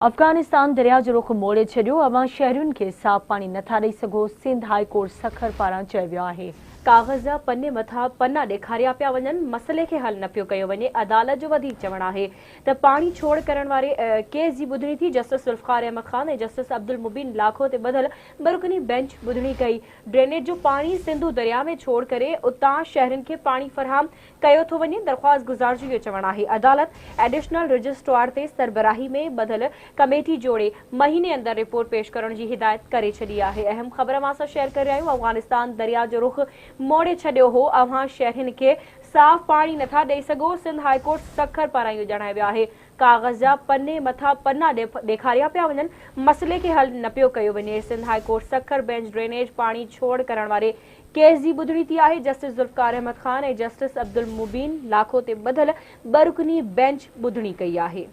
अफगानिस्तान दरिया जो रुख मोड़े छॾियो। अवां शहरियुनि खे साफ़ पाणी नथा ॾेई सघो। सिंध हाई कोर्ट सखर पारां चयो वियो आहे कागज़ जा पन्ने मथां पन्ना ॾेखारिया पिया वञनि, मसइले खे हल न पियो कयो वञे। अदालत जो वधीक चवणु आहे त पाणी छोड़ करण वारे केस जी ॿुधणी थी। जस्टिस ज़ुल्फ़िकार अहमद ख़ान ऐं जस्टिस अब्दुल मुबीन लाखो ते ॿधल बरुकनी बेंच ॿुधणी कई। ड्रेनेज जो पाणी सिंधु दरिया में छोड़ करे उतां शहरनि खे पाणी फ़राहम कयो थो वञे। दरख़्वास्त गुज़ार जो इहो चवणु आहे अदालत एडिशनल रजिस्ट्रार ते सरबराही में ॿधल कमेटी जोड़े महीने अंदर रिपोर्ट पेश करण की हिदायत करे छड़ी है। अहम खबर मां शेयर कर रहा हूं। अफगानिस्तान दरिया जो रुख मोड़े छड़ियो हो। अवां शहरन के साफ पानी नथा दे सको। सिंध हाई कोर्ट सखर पारां इहो जणायो वियो आहे कागज़ जा पन्ने मथा पन्ना ॾेखारिया पिया वञनि, मसइले के हल न पियो कयो वञे। Sindh high court Sukkur bench drainage पानी छोड़ करण वारे केस जी ॿुधणी थी आहे। जस्टिस ज़ुल्फ़िकार अहमद ख़ान ऐं जस्टिस अब्दुल मुबीन लाखो ते ॿधल बरुकनी बेंच ॿुधणी कई आहे।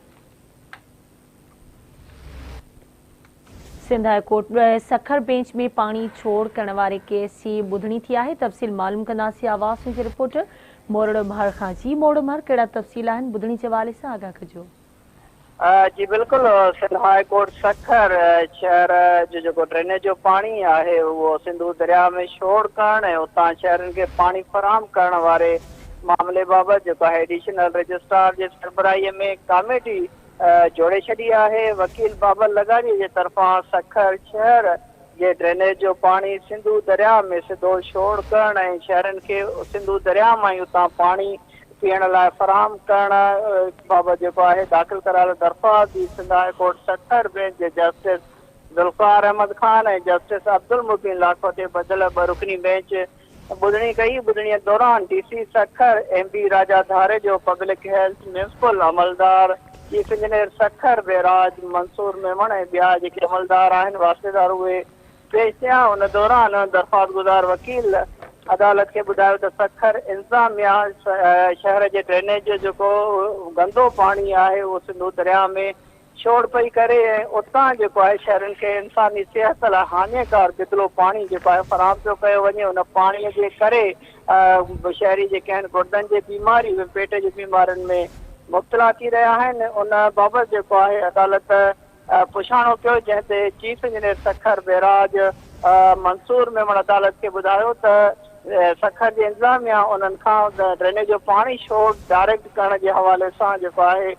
Sindh high court Sukkur bench में पानी छोड़ करण वारे केस की ॿुधणी थी आहे। तफ़सील मालूम कंदासीं आवाज़ जे रिपोर्टर मोरड़ महर खां। जी मोरड़ महर, कहिड़ा तफ़सील आहिनि ॿुधणी जे हवाले सां आगाह कजो। जी बिल्कुल, सिंध हाई कोर्ट सखर शहर जो ड्रेनेज जो पानी है वो सिंधु दरिया में छोड़ करण ऐं उतां शहरनि खे पानी फराहम करण वारे मामले बाबत जो है एडिशनल रजिस्ट्रार जे सरबराही में कमेटी जोड़े छड़ी है। वकील बाबर लगारी जे तरफा सखर शहर जे ड्रेनेज जो पानी सिंधु दरिया में सिधो छोड़ करण ऐं शहरनि के सिंधु दरिया में ही उतां पानी पीअण लाइ फराहम करण बाबत जो है दाख़िल करायल दरख़्वास्त जी Sindh high court Sukkur bench जे जस्टिस ज़ुल्फ़िकार अहमद ख़ान ऐं जस्टिस अब्दुल मुबीन लाखो ते ॿधल बरुकनी बेंच ॿुधणी कई। ॿुधणीअ दौरान डीसी Sukkur MB Raja Dharejo public health municipal अमलदार chief engineer Sukkur barrage Mansoor Memon ऐं ॿिया जेके अमलदार आहिनि वास्तेदार उहे पेश थिया। उन दौरान दरख़्वास्त गुज़ार वकील अदालत के ॿुधायो त सखर इंतज़ामिया शहर जे ड्रेनेज जो गंदो पानी है वो सिंधु दरिया में छोड़ पई करे ऐं उतां है शहरनि के इंसानी सेहत लाइ हानिकार बिदलो पानी है फराहम पियो कयो वञे। उन पाणीअ जे करे शहरी जेके आहिनि गुर्दनि जी बीमारी पेट जी बीमारियुनि में मुब्तला थी रहा आहिनि। उन बाबत है अदालत पुछाणो कयो, जंहिं chief engineer Sukkur barrage Mansoor Memon अदालत के ॿुधायो त सखर जे इंतज़ामिया उन्हनि खां ड्रेनेज जो पानी छोड़ डायरेक्ट करण जे हवाले सां है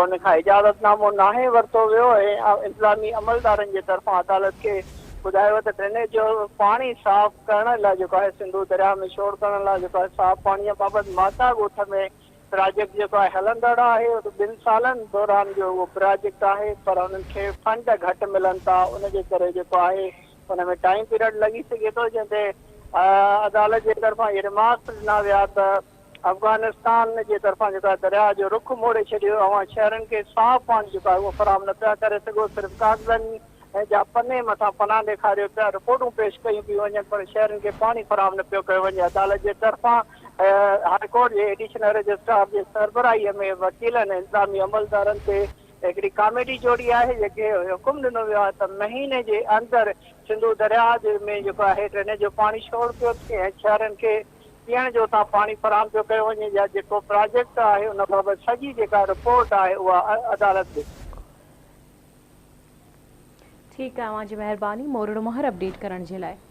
उन खां इजाज़तनामो नाहे वरितो वियो ऐं इंतज़ामी अमलदारनि जे तरफ़ां अदालत के ॿुधायो त ड्रेनेज जो पानी साफ़ करण लाइ है सिंधु दरिया में छोड़ करण लाइ है साफ़ पाणीअ बाबति माता ॻोठ में प्रोजेक्ट जो है हलंदड़ है। 2 सालनि दौरान जो वो प्रोजेक्ट है पर उन्हनि खे फंड घटि मिलनि था। उनजे करे है उन में टाइम पीरियड लगी सके तो जैसे अदालत के तरफा ये रिमार्क ॾिना विया त अफगानिस्तान के तरफा दरिया जो रुख मोड़े छॾियो। अवां शहरनि के साफ़ पानी है वो फराहम न पिया करे सघो। सिर्फ़ कागज़नि जा पन्ने मथां पन्ना ॾेखारियो पिया, रिपोर्टूं पेश कयूं पियूं वञनि पर शहरनि के पानी फराहम न पियो कयो वञे। अदालत के तरफा हाईकोर्ट के एडिशनल रजिस्ट्रार के सरबराही में वकीलनि इंतज़ामी अमलदारनि ते हिकिड़ी कमेटी जोड़ी है जेके हुकुम ॾिनो वियो आहे त महीने के अंदर सिंधु दरिया में है ड्रेनेज जो पानी छोड़ पियो थिए ऐं शहरनि के पीअण जो उतां पानी फराहम पियो कयो वञे। या जेको प्रोजेक्ट है उन बाबति सॼी जेका रिपोर्ट है उहा अदालत ॾे। ठीक है, अवां जी मेहरबानी मोरड़ महर अपडेट करण जे लाइ।